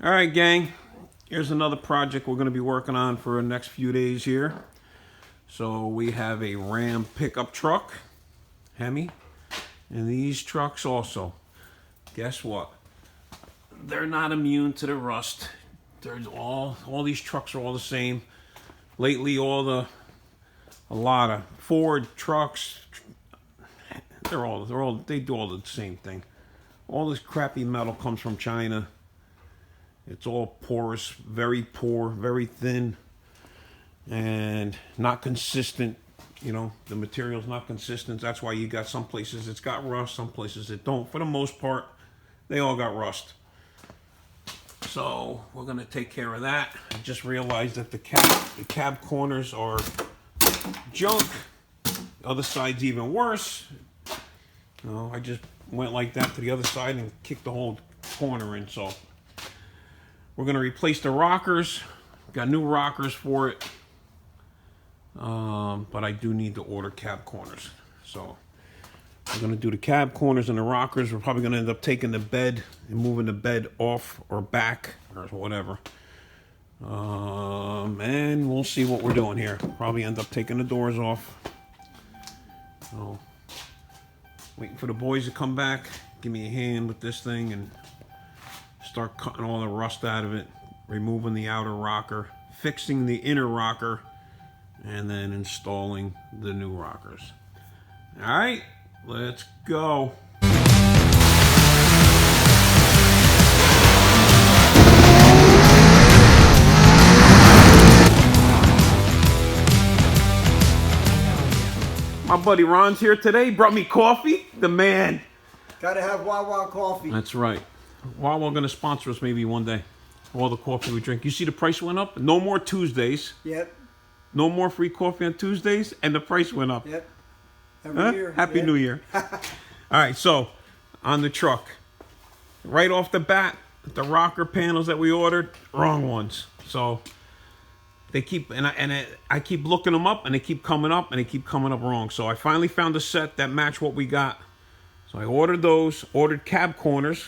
All right, gang. Here's another project we're going to be working on for the next few days here. So we have a Ram pickup truck, Hemi, and these trucks also. Guess what? They're not immune to the rust. There's all these trucks are all the same. Lately, a lot of Ford trucks, they do all the same thing. All this crappy metal comes from China. It's all porous, very poor, very thin, and not consistent. You know, the material's not consistent. That's why you got some places it's got rust, some places it don't. For the most part, they all got rust. So we're gonna take care of that. I just realized that the cab corners are junk. The other side's even worse. I just went like that to the other side and kicked the whole corner in. So we're gonna replace the rockers. Got new rockers for it, but I do need to order cab corners. So we're gonna do the cab corners and the rockers. We're probably gonna end up taking the bed and moving the bed off or back or whatever. And we'll see what we're doing here. Probably end up taking the doors off. So waiting for the boys to come back, give me a hand with this thing and start cutting all the rust out of it, removing the outer rocker, fixing the inner rocker, and then installing the new rockers. All right, let's go. My buddy Ron's here today. Brought me coffee. The man. Gotta have Wawa coffee. That's right. Wawa gonna sponsor us maybe one day. All the coffee we drink. You see the price went up? No more Tuesdays. Yep. No more free coffee on Tuesdays, and the price went up. Yep. Every year. Happy New Year. All right, so on the truck, right off the bat, the rocker panels that we ordered, wrong ones. So they keep I keep looking them up, and they keep coming up, and they keep coming up wrong. So I finally found a set that matched what we got. So I ordered those. Ordered cab corners.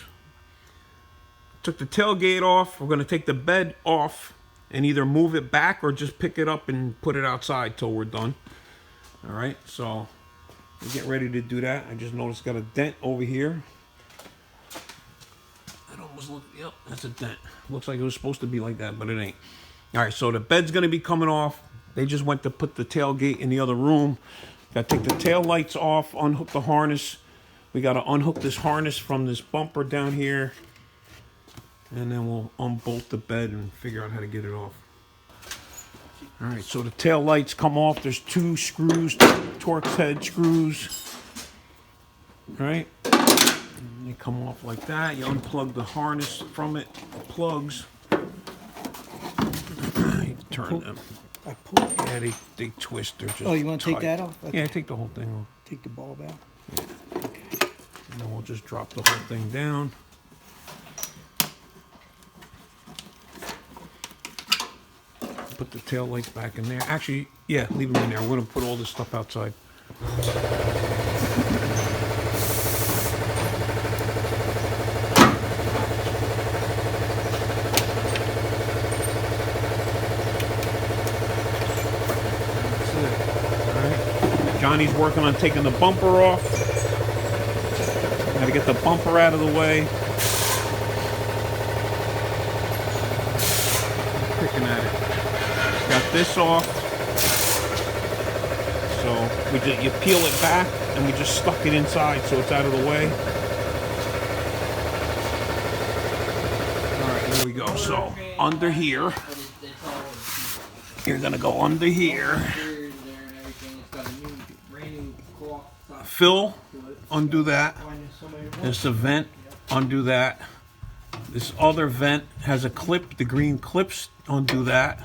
Took the tailgate off. We're gonna take the bed off and either move it back or just pick it up and put it outside till we're done. All right, so we get ready to do that. I just noticed got a dent over here. That almost looked, yep, that's a dent. Looks like it was supposed to be like that, but it ain't. All right, so the bed's gonna be coming off. They just went to put the tailgate in the other room. Got to take the tail lights off, unhook the harness. We got to unhook this harness from this bumper down here. And then we'll unbolt the bed and figure out how to get it off. All right, so the tail lights come off. There's 2 screws, Torx head screws. All right, and they come off like that. You unplug the harness from it, the plugs. You turn them. Yeah, they twist. They're just you want to tight. take that off? Yeah, take the whole thing off. Take the bulb out. Yeah. Okay. And then we'll just drop the whole thing down. Put the tail lights back in there. Actually, yeah, leave them in there. We're gonna put all this stuff outside. That's it. All right. Johnny's working on taking the bumper off. Gotta get the bumper out of the way. Picking at it. Got this off, so you peel it back and we just stuck it inside so it's out of the way. All right, here we go. So under here, you're gonna go under here. Fill, undo that. There's a vent, undo that. This other vent has a clip, the green clips, undo that.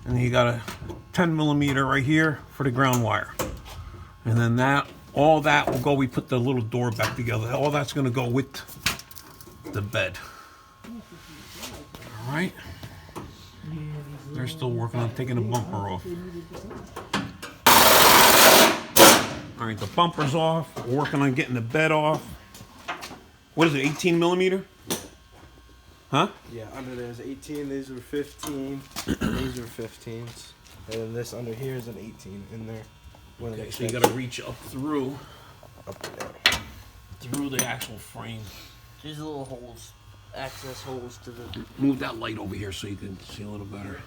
And then you got a 10 millimeter right here for the ground wire. And then all that will go, we put the little door back together. All that's gonna go with the bed. All right. They're still working on taking the bumper off. All right, the bumper's off. We're working on getting the bed off. What is it, 18 millimeter? Huh? Yeah, under there's 18. These are 15. These are 15s. And then this under here is an 18 in there. Okay, so you gotta reach up through up there. through the actual frame. There's little holes, access holes to the. Move that light over here so you can see a little better.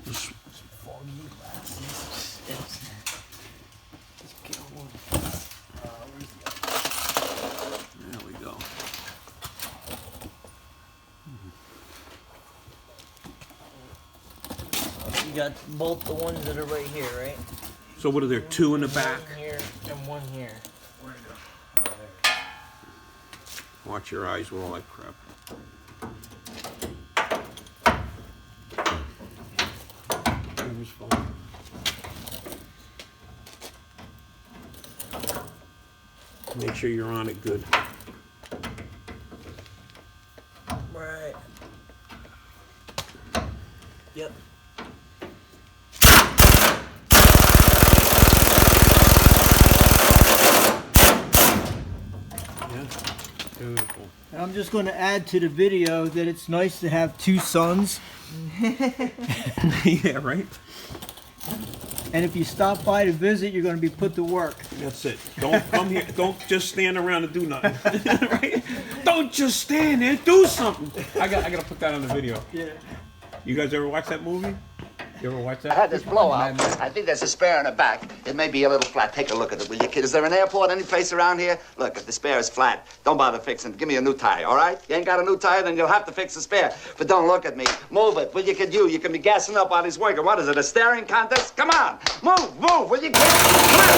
Just Foggy glasses. Let's get one. Where's the there we go. You got both the ones that are right here, right? So what are there? 2 in the back. One here and one here. Watch your eyes with all that crap. Where's phone? Make sure you're on it good. Right. Yep. Yeah. Beautiful. And I'm just going to add to the video that it's nice to have 2 sons. Yeah, right? And if you stop by to visit, you're going to be put to work. That's it. Don't come here. Don't just stand around and do nothing. Right? Don't just stand there. Do something. I gotta put that on the video. Yeah. You guys ever watch that movie? You ever watch I that? had this blowout. I think there's a spare in the back. It may be a little flat. Take a look at it, will you, kid? Is there an airport any place around here? Look, if the spare is flat, don't bother fixing it. Give me a new tire, all right? You ain't got a new tire, then you'll have to fix the spare. But don't look at me. Move it, will you, kid? You can be gassing up while he's working. What is it, a staring contest? Come on. Move, will you, kid? Come on.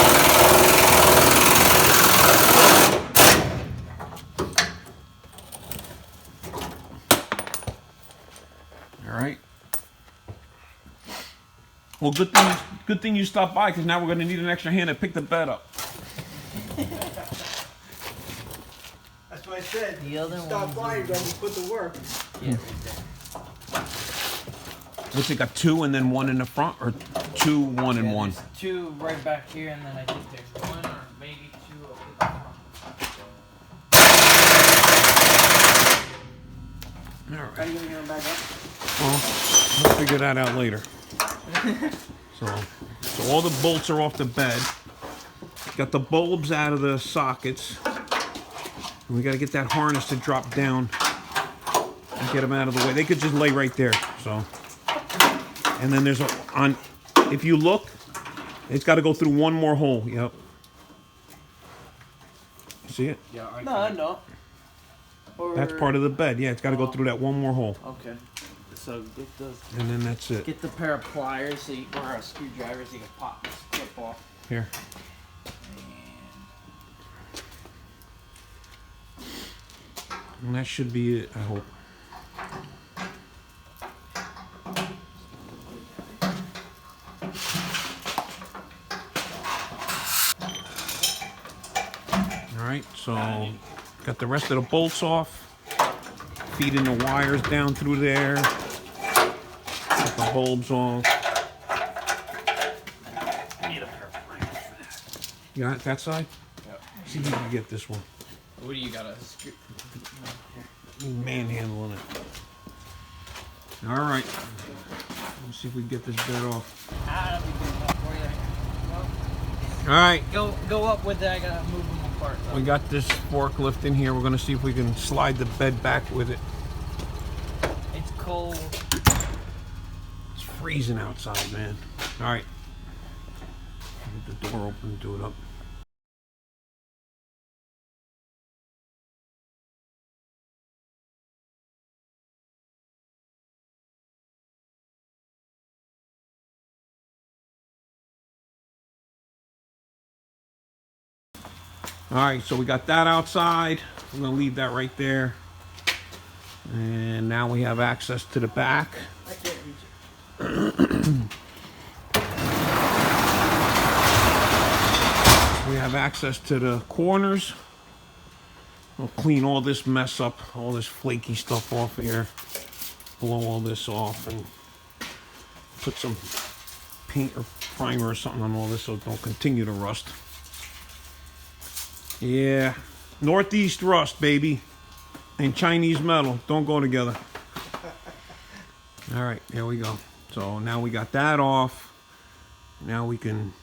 All right. Well, good thing you stopped by, because now we're gonna need an extra hand to pick the bed up. That's what I said. The other Stop one's by, you're going to be put to work. Yeah. What's it got? 2 and then 1 in the front, or 2, 1 and 1? There's 2 right back here, and then I think there's 1 or maybe 2 up in the front. All Are right. you going to get them back up? Well, we'll figure that out later. So all the bolts are off the bed. Got the bulbs out of the sockets. And we got to get that harness to drop down and get them out of the way. They could just lay right there. So, and then there's if you look, it's got to go through one more hole. Yep. See it? Yeah, No. Or... That's part of the bed. Yeah, it's got to go through that one more hole. Okay. So get the And then that's it. get the pair of pliers so you, or a screwdriver so you can pop this clip off. Here. And that should be it, I hope. Alright, so got the rest of the bolts off. Feeding the wires down through there. Got the bulbs off. You got that side? Yep. See if you can get this one. What do you got? A screw? Manhandling it. All right. Let's see if we can get this bed off. That'll be good enough for you. All right. Go up with that. I gotta move them apart. Though. We got this forklift in here. We're gonna see if we can slide the bed back with it. It's cold. It's freezing outside, man. All right. Get the door open and do it up. All right, so we got that outside. We're gonna leave that right there. And now we have access to the back. I can't reach it. We have access to the corners. We'll clean all this mess up, all this flaky stuff off here. Blow all this off and put some paint or primer or something on all this so it don't continue to rust. Yeah, northeast rust, baby. and Chinese metal don't go together. All right, here we go. So now we got that off. Now we can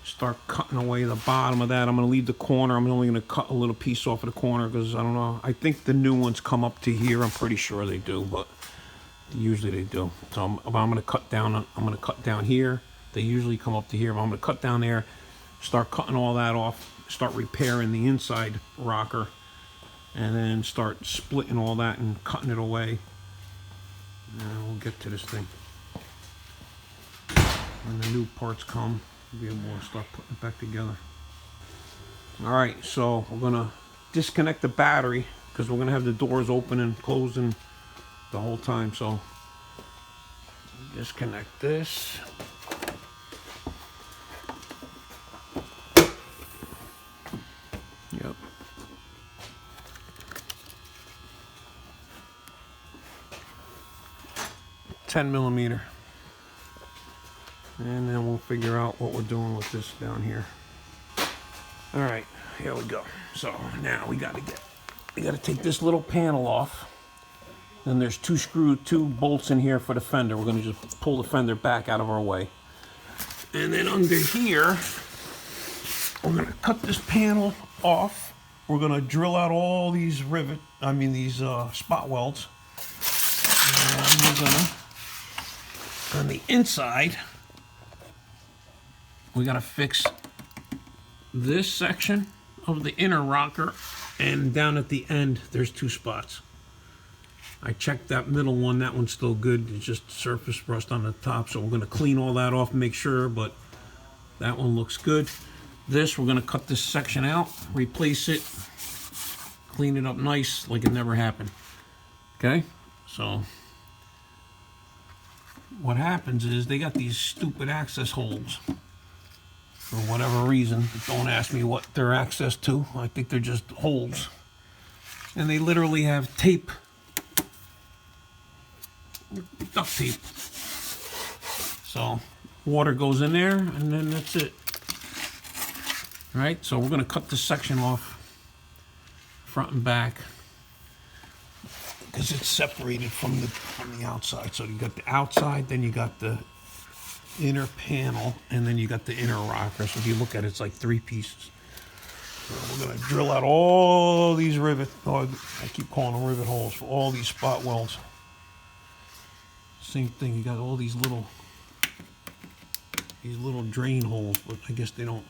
start cutting away the bottom of that. I'm going to leave the corner. I'm only going to cut a little piece off of the corner because I don't know. I think the new ones come up to here. I'm pretty sure they do, but usually they do. So I'm going to cut down. I'm going to cut down here. They usually come up to here. But I'm going to cut down there, start cutting all that off, start repairing the inside rocker, and then start splitting all that and cutting it away. And we'll get to this thing. When the new parts come, we'll be able to start putting it back together. Alright, so we're going to disconnect the battery because we're going to have the doors open and closing the whole time. So disconnect this. Yep. $10mm. And then we'll figure out what we're doing with this down here. All right, here we go. So now we gotta take this little panel off. Then there's two bolts in here for the fender. We're gonna just pull the fender back out of our way. And then under here, we're gonna cut this panel off. We're gonna drill out all these these spot welds. And we're gonna, on the inside, we gotta fix this section of the inner rocker, and down at the end there's two spots. I checked that middle one, that one's still good. It's just surface rust on the top, so we're gonna clean all that off and make sure, but that one looks good. This, we're gonna cut this section out, replace it, clean it up nice like it never happened. Okay, so what happens is they got these stupid access holes for whatever reason. Don't ask me what they're access to. I think they're just holes. And they literally have tape, duct tape. So water goes in there and then that's it. All right, so we're gonna cut this section off front and back because it's separated from the outside. So you got the outside, then you got the inner panel, and then you got the inner rocker. So if you look at it, it's like three pieces. So we're gonna drill out all these I keep calling them rivet holes, for all these spot welds. Same thing, you got all these little drain holes, but I guess they don't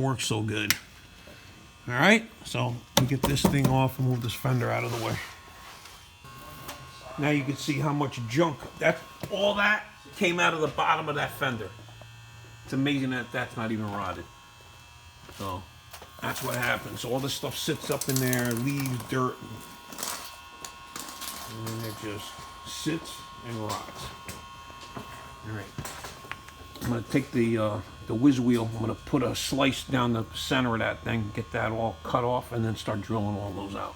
work so good. All right, so we get this thing off and move this fender out of the way. Now you can see how much junk all that came out of the bottom of that fender. It's amazing that that's not even rotted. So that's what happens. So all this stuff sits up in there, leaves, dirt, and then it just sits and rots. All right, I'm gonna take the whiz wheel. I'm gonna put a slice down the center of that thing, get that all cut off, and then start drilling all those out.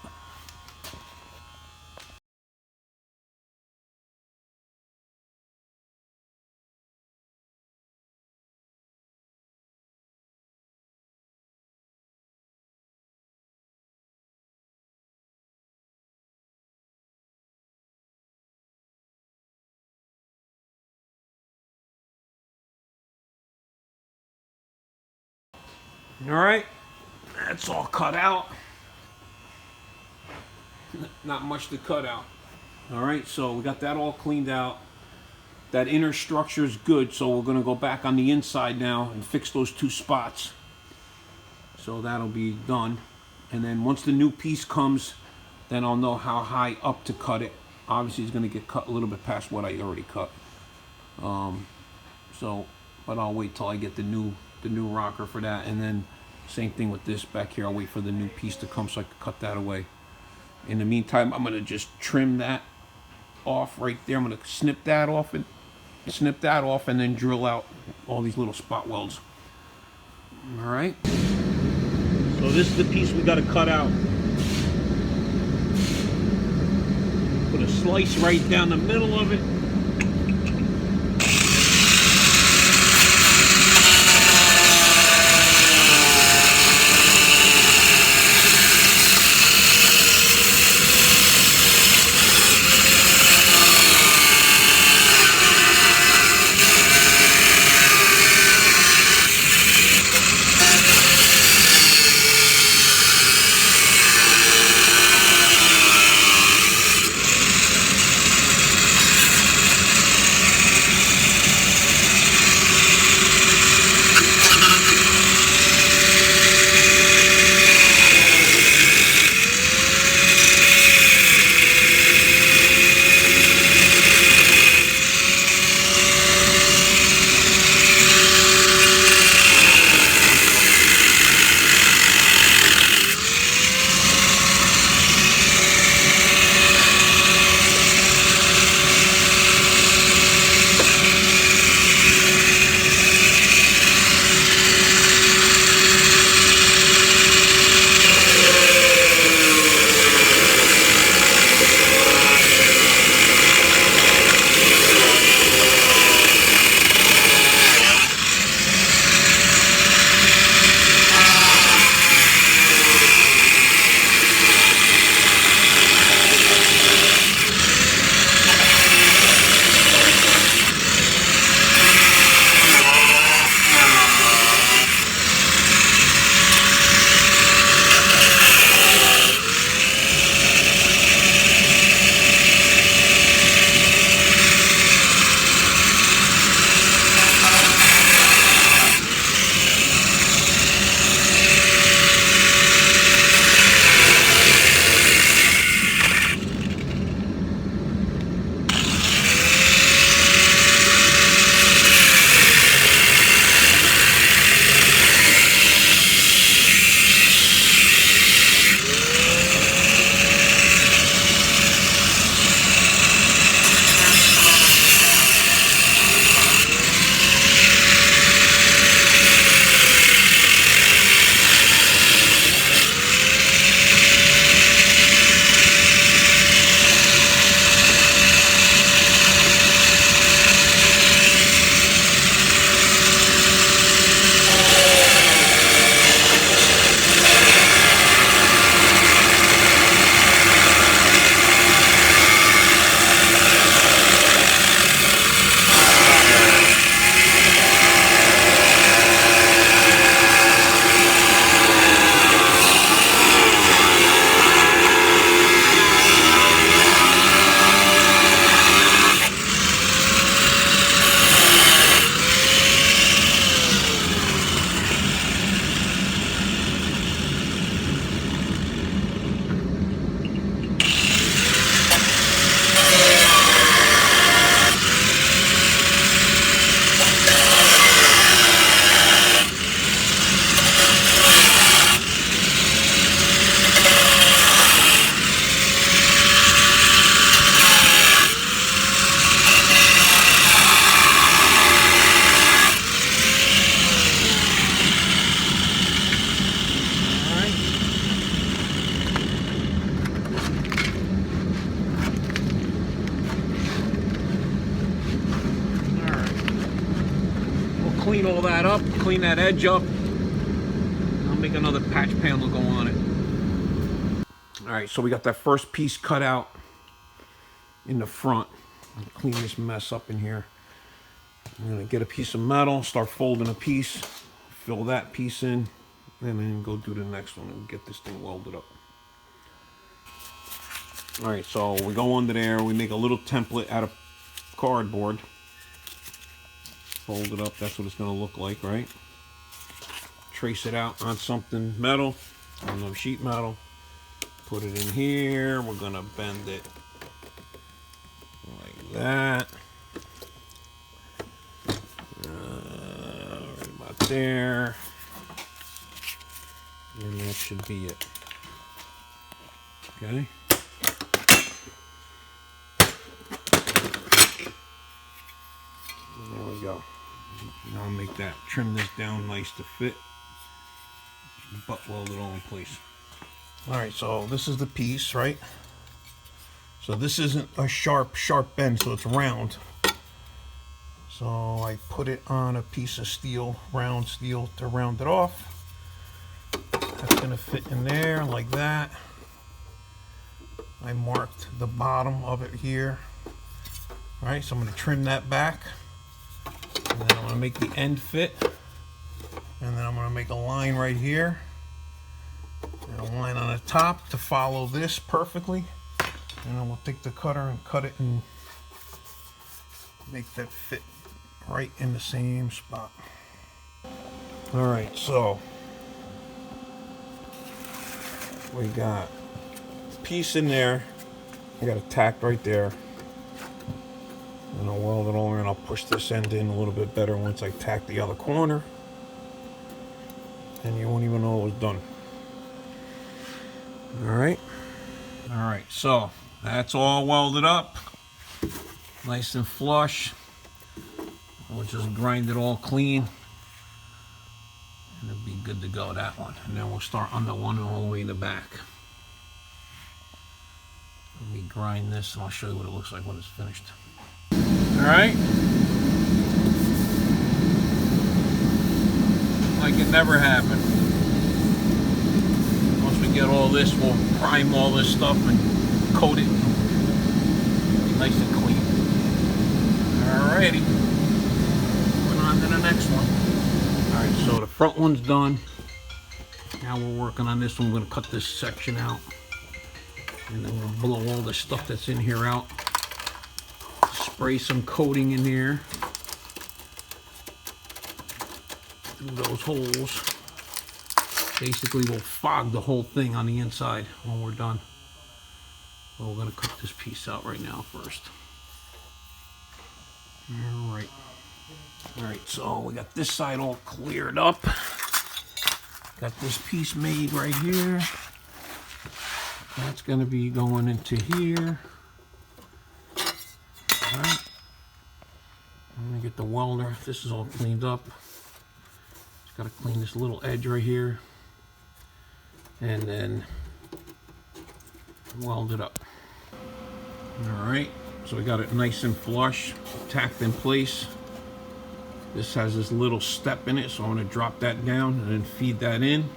All right, that's all cut out. Not much to cut out. All right, so we got that all cleaned out. That inner structure is good, so we're gonna go back on the inside now and fix those two spots. So that'll be done. And then once the new piece comes, then I'll know how high up to cut it. Obviously, it's gonna get cut a little bit past what I already cut. But I'll wait till I get the new rocker for that, and then same thing with this back here. I'll wait for the new piece to come so I can cut that away. In the meantime, I'm gonna just trim that off right there. I'm gonna snip that off and then drill out all these little spot welds. All right. So this is the piece we got to cut out. Put a slice right down the middle of it. clean all that up, clean that edge up. I'll make another patch panel go on it. All right, so we got that first piece cut out in the front. I'll clean this mess up in here. I'm gonna get a piece of metal, start folding a piece, fill that piece in, and then go do the next one and get this thing welded up. All right, so we go under there, we make a little template out of cardboard. Fold it up, that's what it's gonna look like, right? Trace it out on something metal, on the sheet metal. Put it in here, we're gonna bend it like that. Right about there. And that should be it. Okay. There we go. Now I'll make that, trim this down nice to fit. Butt weld it all in place. Alright, so this is the piece, right? So this isn't a sharp bend, so it's round. So I put it on a piece of steel, round steel, to round it off. That's gonna fit in there like that. I marked the bottom of it here. Alright, so I'm gonna trim that back. And then I'm gonna make the end fit. And then I'm gonna make a line right here. And a line on the top to follow this perfectly. And then we'll take the cutter and cut it and make that fit right in the same spot. Alright, so we got a piece in there. I got a tack right there. And I'll weld it over and I'll push this end in a little bit better once I tack the other corner. And you won't even know it was done. Alright. Alright, so that's all welded up. Nice and flush. We'll just grind it all clean. And it'll be good to go, that one. And then we'll start on the one all the way in the back. Let me grind this and I'll show you what it looks like when it's finished. Alright. Like it never happened. Once we get all this, we'll prime all this stuff and coat it. Be nice and clean. Alrighty. Moving on to the next one. Alright, so the front one's done. Now we're working on this one. We're going to cut this section out. And then we'll blow all the stuff that's in here out. Spray some coating in there through those holes. Basically, we'll fog the whole thing on the inside when we're done. But we're going to cut this piece out right now first. Alright. Alright, so we got this side all cleared up. Got this piece made right here. That's going to be going into here. Alright. I'm going to get the welder. This is all cleaned up. Just got to clean this little edge right here. And then weld it up. Alright. So we got it nice and flush, tacked in place. This has this little step in it, so I'm going to drop that down and then feed that in.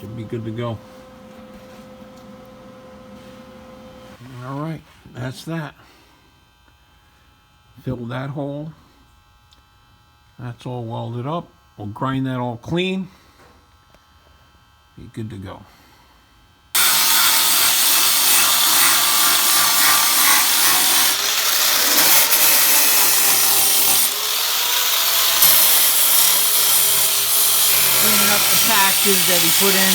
Should be good to go. Alright, that's that. Fill that hole. That's all welded up. We'll grind that all clean. Be good to go. Cleaning up the patches that he put in.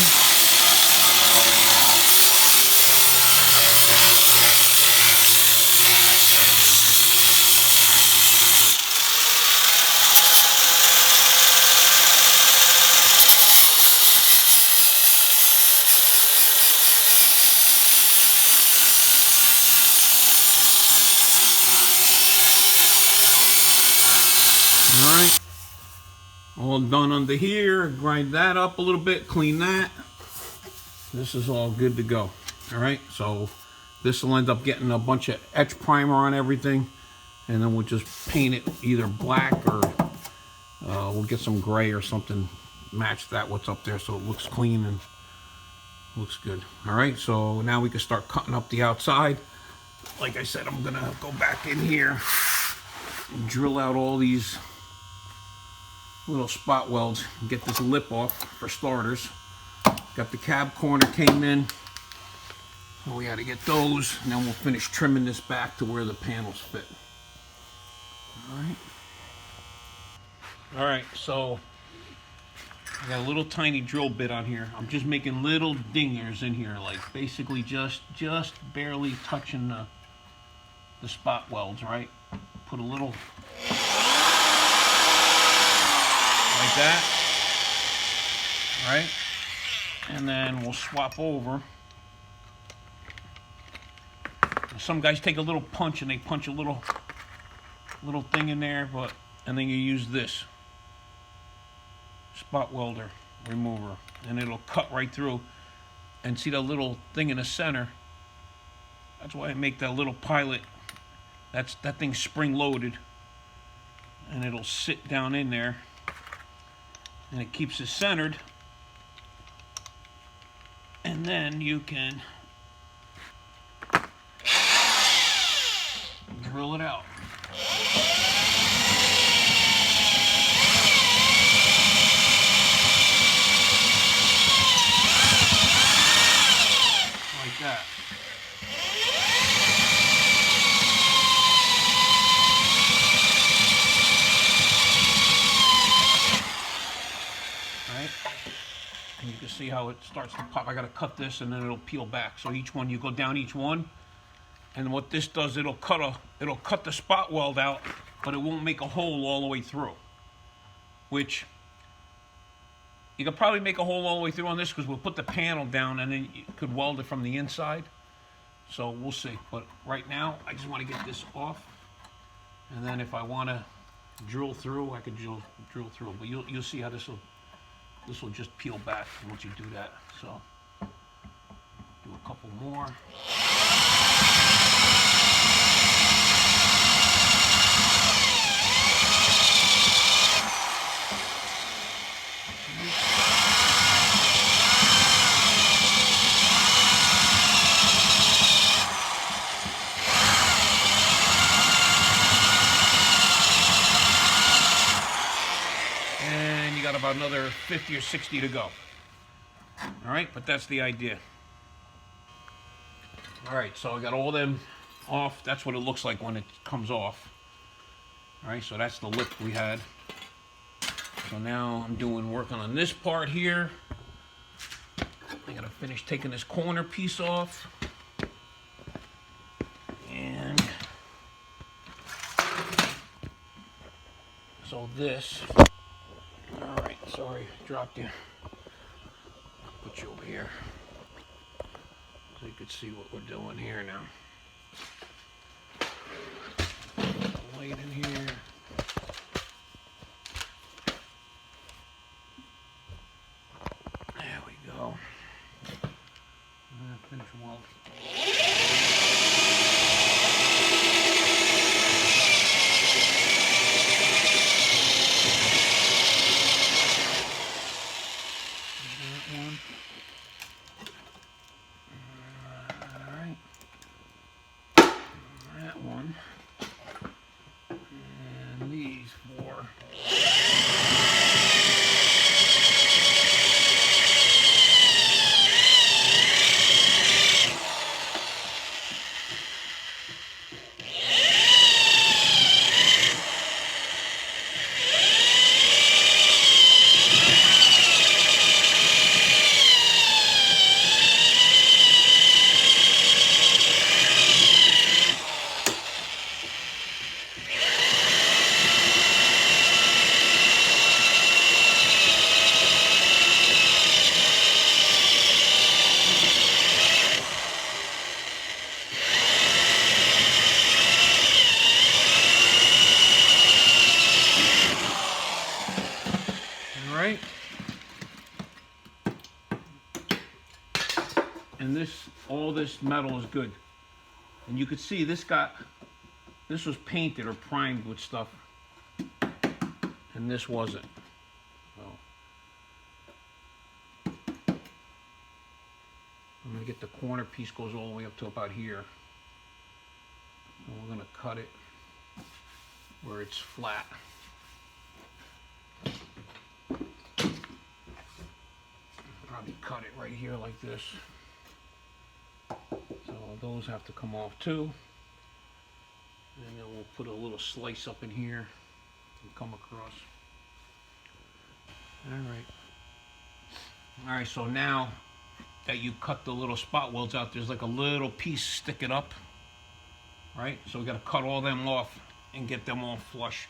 Alright, all done under here. Grind that up a little bit, clean that. This is all good to go. Alright, so this will end up getting a bunch of etch primer on everything, and then we'll just paint it either black or We'll get some gray or something, match that what's up there so it looks clean and looks good. All right, so now we can start cutting up the outside. Like I said, I'm gonna go back in here and drill out all these little spot welds and get this lip off for starters. Got the cab corner came in, so we had to get those, and then we'll finish trimming this back to where the panels fit. All right, so I got a little tiny drill bit on here. I'm just making little dingers in here, like basically just barely touching the spot welds, right? Put a little like that, right? And then we'll swap over. Some guys take a little punch and they punch a little thing in there, and then you use this spot welder remover, and it'll cut right through. And see that little thing in the center? That's why I make that little pilot. That thing's spring loaded, and it'll sit down in there, and it keeps it centered. And then you can drill it out. Like that. Right? And you can see how it starts to pop. I gotta cut this and then it'll peel back. So each one, you go down each one, and what this does, it'll cut the spot weld out, but it won't make a hole all the way through. Which you could probably make a hole all the way through on this, because we'll put the panel down and then you could weld it from the inside. So we'll see. But right now, I just want to get this off, and then if I want to drill through, I could drill through. But you'll see how this will just peel back once you do that. So do a couple more. About another 50 or 60 to go. All right, but that's the idea. All right, so I got all them off. That's what it looks like when it comes off. All right, so that's the lip we had. So now I'm working on this part here. I gotta finish taking this corner piece off. And so this. Alright, sorry, dropped you. I'll put you over here so you can see what we're doing here now. Light in here. There we go. Finish weld. And all this metal is good. And you could see this was painted or primed with stuff. and this wasn't. So I'm gonna get the corner piece goes all the way up to about here. And we're gonna cut it where it's flat. Probably cut it right here like this. So those have to come off too. And then we'll put a little slice up in here and come across. Alright, so now that you cut the little spot welds out, there's like a little piece sticking up. Right? So we gotta cut all them off and get them all flush.